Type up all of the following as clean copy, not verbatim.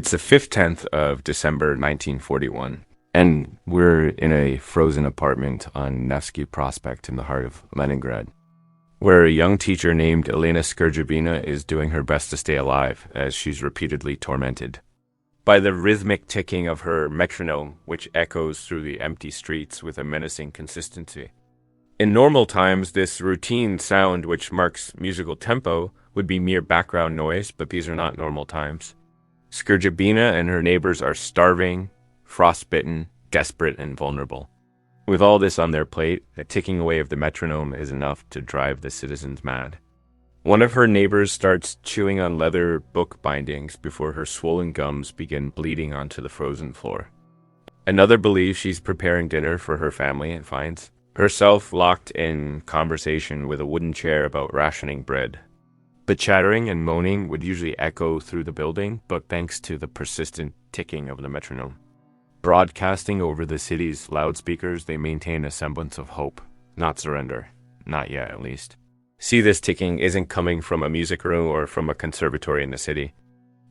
It's the 15th of December 1941, and we're in a frozen apartment on Nevsky Prospect in the heart of Leningrad, where a young teacher named Elena Skurjabina is doing her best to stay alive as she's repeatedly tormented by the rhythmic ticking of her metronome, which echoes through the empty streets with a menacing consistency. In normal times, this routine sound, which marks musical tempo, would be mere background noise, but these are not normal times. Skurjabina and her neighbors are starving, frostbitten, desperate, and vulnerable. With all this on their plate, the ticking away of the metronome is enough to drive the citizens mad. One of her neighbors starts chewing on leather book bindings before her swollen gums begin bleeding onto the frozen floor. Another believes she's preparing dinner for her family and finds herself locked in conversation with a wooden chair about rationing bread. The chattering and moaning would usually echo through the building, but thanks to the persistent ticking of the metronome, broadcasting over the city's loudspeakers, they maintain a semblance of hope, not surrender. Not yet, at least. See, this ticking isn't coming from a music room or from a conservatory in the city.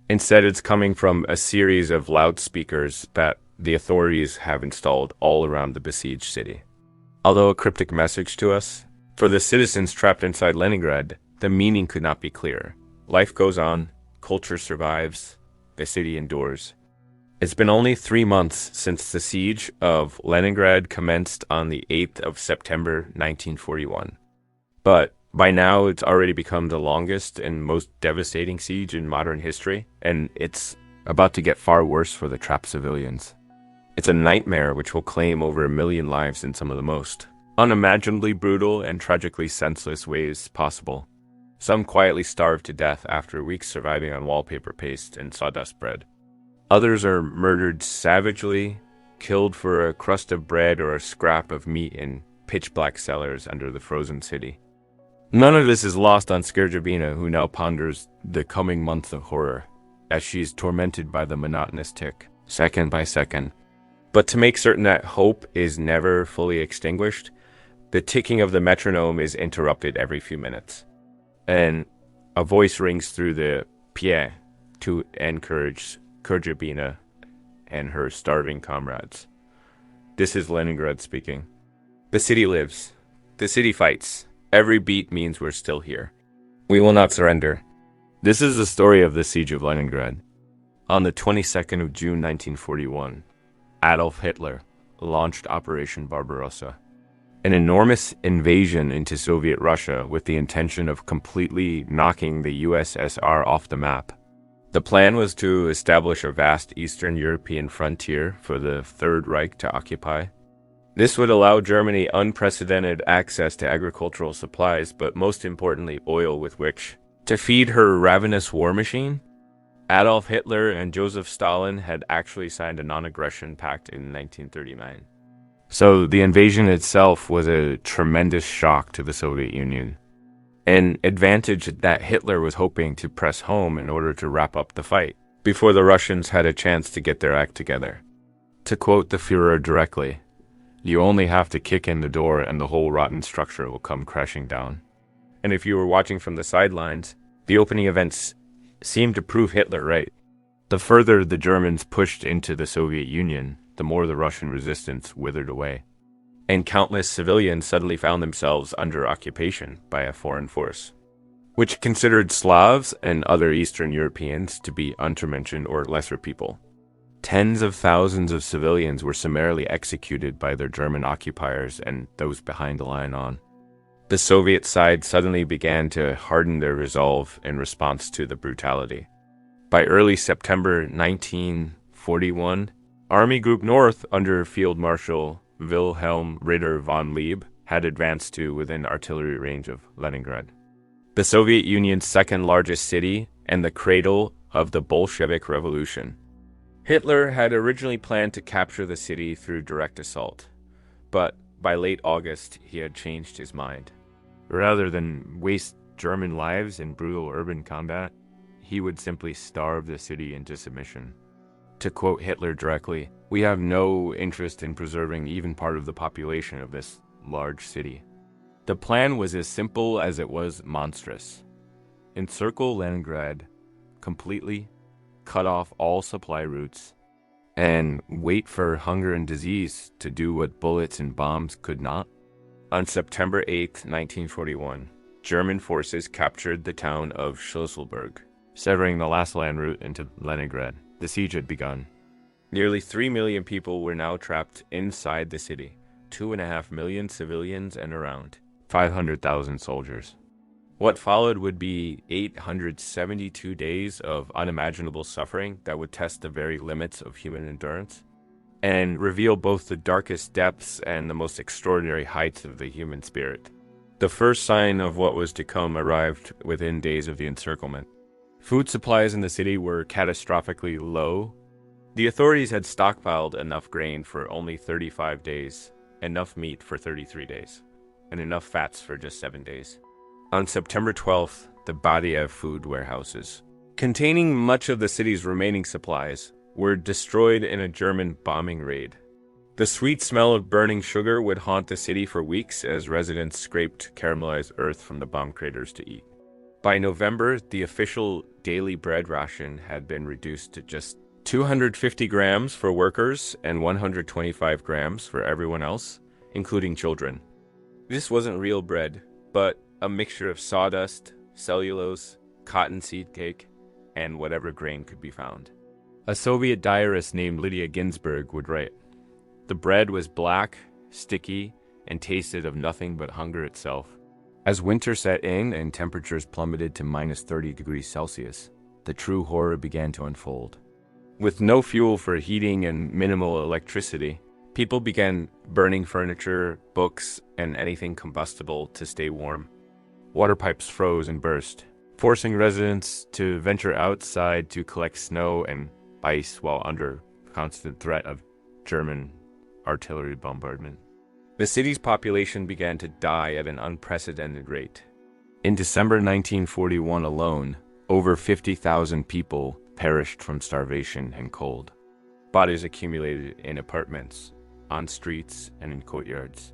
Instead, it's coming from a series of loudspeakers that the authorities have installed all around the besieged city. Although a cryptic message to us, for the citizens trapped inside Leningrad, the meaning could not be clearer. Life goes on, culture survives, the city endures. It's been only 3 months since the siege of Leningrad commenced on the 8th of September 1941. But by now, it's already become the longest and most devastating siege in modern history, and it's about to get far worse for the trapped civilians. It's a nightmare which will claim over 1 million lives in some of the most unimaginably brutal and tragically senseless ways possible. Some quietly starved to death after weeks surviving on wallpaper paste and sawdust bread. Others are murdered savagely, killed for a crust of bread or a scrap of meat in pitch-black cellars under the frozen city. None of this is lost on Skurjabina, who now ponders the coming months of horror, as she is tormented by the monotonous tick, second by second. But to make certain that hope is never fully extinguished, the ticking of the metronome is interrupted every few minutes, and a voice rings through the pied to encourage Skurjabina and her starving comrades. This is Leningrad speaking. The city lives. The city fights. Every beat means we're still here. We will not surrender. This is the story of the siege of Leningrad. On the 22nd of June 1941, Adolf Hitler launched Operation Barbarossa, an enormous invasion into Soviet Russia with the intention of completely knocking the USSR off the map. The plan was to establish a vast Eastern European frontier for the Third Reich to occupy. This would allow Germany unprecedented access to agricultural supplies, but most importantly, oil with which to feed her ravenous war machine. Adolf Hitler and Joseph Stalin had actually signed a non-aggression pact in 1939. So the invasion itself was a tremendous shock to the Soviet Union, an advantage that Hitler was hoping to press home in order to wrap up the fight before the Russians had a chance to get their act together. To quote the Führer directly, "You only have to kick in the door and the whole rotten structure will come crashing down." And if you were watching from the sidelines, the opening events seemed to prove Hitler right. The further the Germans pushed into the Soviet Union, the more the Russian resistance withered away, and countless civilians suddenly found themselves under occupation by a foreign force, which considered Slavs and other Eastern Europeans to be untermenschen or lesser people. Tens of thousands of civilians were summarily executed by their German occupiers and those behind the line on. The Soviet side suddenly began to harden their resolve in response to the brutality. By early September 1941, Army Group North under Field Marshal Wilhelm Ritter von Lieb had advanced to within artillery range of Leningrad, the Soviet Union's second largest city and the cradle of the Bolshevik Revolution. Hitler had originally planned to capture the city through direct assault, but by late August he had changed his mind. Rather than waste German lives in brutal urban combat, he would simply starve the city into submission. To quote Hitler directly, "We have no interest in preserving even part of the population of this large city." The plan was as simple as it was monstrous. Encircle Leningrad completely, cut off all supply routes, and wait for hunger and disease to do what bullets and bombs could not. On September 8, 1941, German forces captured the town of Schlüsselburg, severing the last land route into Leningrad. The siege had begun. Nearly 3 million people were now trapped inside the city, 2.5 million civilians and around 500,000 soldiers. What followed would be 872 days of unimaginable suffering that would test the very limits of human endurance and reveal both the darkest depths and the most extraordinary heights of the human spirit. The first sign of what was to come arrived within days of the encirclement. Food supplies in the city were catastrophically low. The authorities had stockpiled enough grain for only 35 days, enough meat for 33 days, and enough fats for just 7 days. On September 12th, the Badayev food warehouses, containing much of the city's remaining supplies, were destroyed in a German bombing raid. The sweet smell of burning sugar would haunt the city for weeks as residents scraped caramelized earth from the bomb craters to eat. By November, the official daily bread ration had been reduced to just 250 grams for workers and 125 grams for everyone else, including children. This wasn't real bread, but a mixture of sawdust, cellulose, cottonseed cake, and whatever grain could be found. A Soviet diarist named Lydia Ginsburg would write, "The bread was black, sticky, and tasted of nothing but hunger itself." As winter set in and temperatures plummeted to minus 30 degrees Celsius, the true horror began to unfold. With no fuel for heating and minimal electricity, people began burning furniture, books, and anything combustible to stay warm. Water pipes froze and burst, forcing residents to venture outside to collect snow and ice while under constant threat of German artillery bombardment. The city's population began to die at an unprecedented rate. In December 1941 alone, over 50,000 people perished from starvation and cold. Bodies accumulated in apartments, on streets, and in courtyards.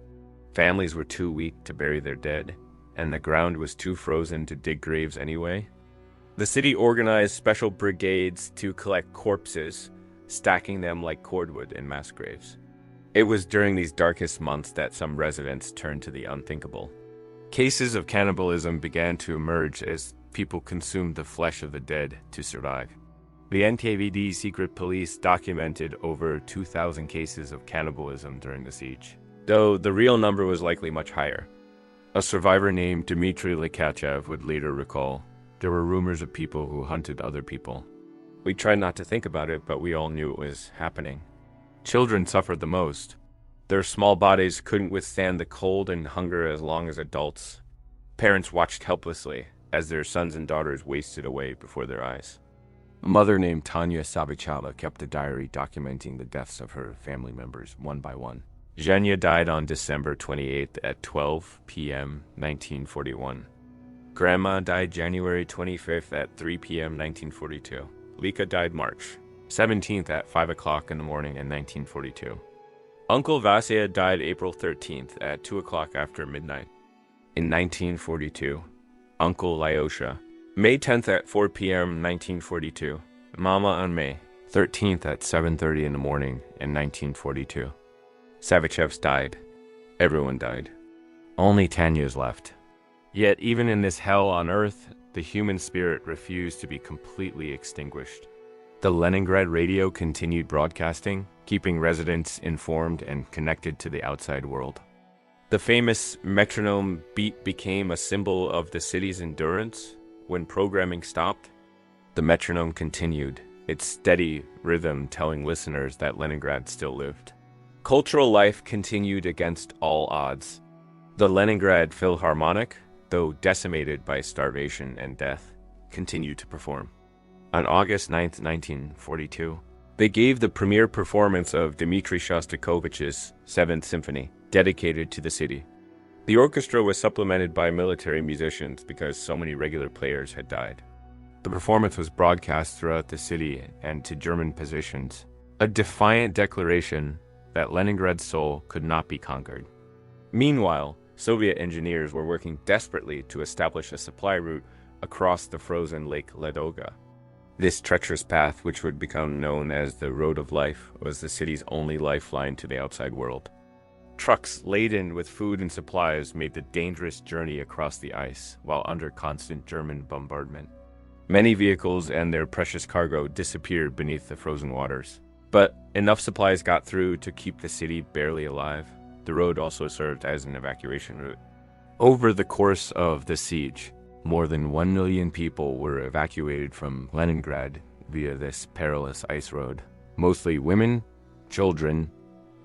Families were too weak to bury their dead, and the ground was too frozen to dig graves anyway. The city organized special brigades to collect corpses, stacking them like cordwood in mass graves. It was during these darkest months that some residents turned to the unthinkable. Cases of cannibalism began to emerge as people consumed the flesh of the dead to survive. The NKVD secret police documented over 2,000 cases of cannibalism during the siege, though the real number was likely much higher. A survivor named Dmitry Lekachev would later recall, "There were rumors of people who hunted other people. We tried not to think about it, but we all knew it was happening." Children suffered the most. Their small bodies couldn't withstand the cold and hunger as long as adults. Parents watched helplessly as their sons and daughters wasted away before their eyes. A mother named Tanya Savichava kept a diary documenting the deaths of her family members one by one. Zhenya died on December 28th at 12 p.m. 1941. Grandma died January 25th at 3 p.m. 1942. Lika died March 17th at 5 o'clock in the morning in 1942. Uncle Vasya died April 13th at 2 o'clock after midnight. In 1942, Uncle Lyosha, May 10th at 4 p.m. 1942. Mama on May 13th at 7:30 in the morning in 1942. Savichevs died. Everyone died. Only Tanya's left. Yet even in this hell on earth, the human spirit refused to be completely extinguished. The Leningrad radio continued broadcasting, keeping residents informed and connected to the outside world. The famous metronome beat became a symbol of the city's endurance. When programming stopped, the metronome continued, its steady rhythm telling listeners that Leningrad still lived. Cultural life continued against all odds. The Leningrad Philharmonic, though decimated by starvation and death, continued to perform. On August 9, 1942, they gave the premiere performance of Dmitri Shostakovich's Seventh Symphony, dedicated to the city. The orchestra was supplemented by military musicians because so many regular players had died. The performance was broadcast throughout the city and to German positions, a defiant declaration that Leningrad's soul could not be conquered. Meanwhile, Soviet engineers were working desperately to establish a supply route across the frozen Lake Ladoga. This treacherous path, which would become known as the Road of Life, was the city's only lifeline to the outside world. Trucks laden with food and supplies made the dangerous journey across the ice while under constant German bombardment. Many vehicles and their precious cargo disappeared beneath the frozen waters. But enough supplies got through to keep the city barely alive. The road also served as an evacuation route. Over the course of the siege, more than 1 million people were evacuated from Leningrad via this perilous ice road, mostly women, children,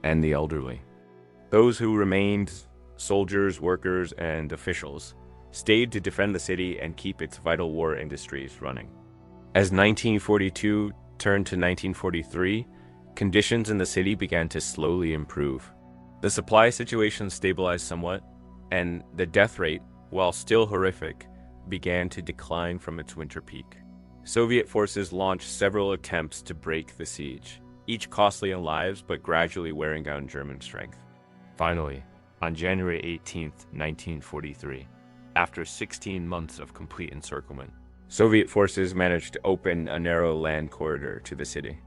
and the elderly. Those who remained, soldiers, workers, and officials, stayed to defend the city and keep its vital war industries running. As 1942 turned to 1943, conditions in the city began to slowly improve. The supply situation stabilized somewhat, and the death rate, while still horrific, began to decline from its winter peak. Soviet forces launched several attempts to break the siege, each costly in lives but gradually wearing down German strength. Finally, on January 18, 1943, after 16 months of complete encirclement, Soviet forces managed to open a narrow land corridor to the city.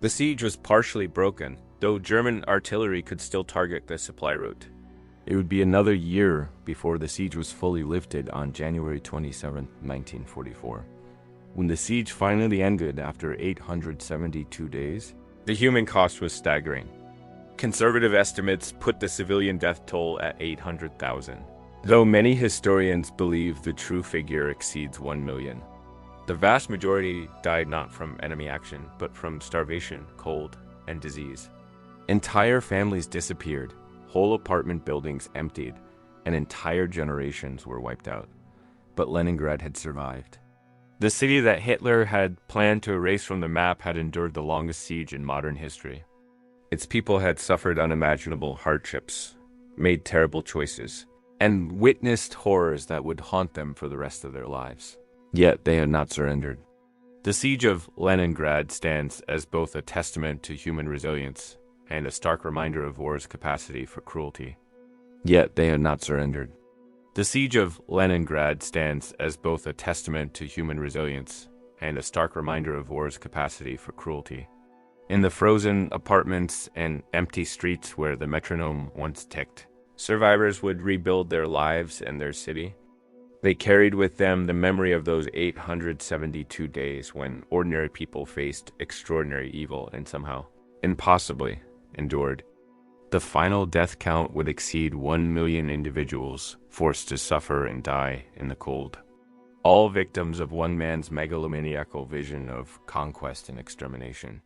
The siege was partially broken, though German artillery could still target the supply route. It would be another year before the siege was fully lifted on January 27, 1944. When the siege finally ended after 872 days, the human cost was staggering. Conservative estimates put the civilian death toll at 800,000, though many historians believe the true figure exceeds 1 million. The vast majority died not from enemy action, but from starvation, cold, and disease. Entire families disappeared. Whole apartment buildings emptied, and entire generations were wiped out. But Leningrad had survived. The city that Hitler had planned to erase from the map had endured the longest siege in modern history. Its people had suffered unimaginable hardships, made terrible choices, and witnessed horrors that would haunt them for the rest of their lives. Yet they had not surrendered. The siege of Leningrad stands as both a testament to human resilience and a stark reminder of war's capacity for cruelty. Yet they had not surrendered. The siege of Leningrad stands as both a testament to human resilience and a stark reminder of war's capacity for cruelty. In the frozen apartments and empty streets where the metronome once ticked, survivors would rebuild their lives and their city. They carried with them the memory of those 872 days when ordinary people faced extraordinary evil and somehow, impossibly, endured. The final death count would exceed 1 million individuals forced to suffer and die in the cold, all victims of one man's megalomaniacal vision of conquest and extermination.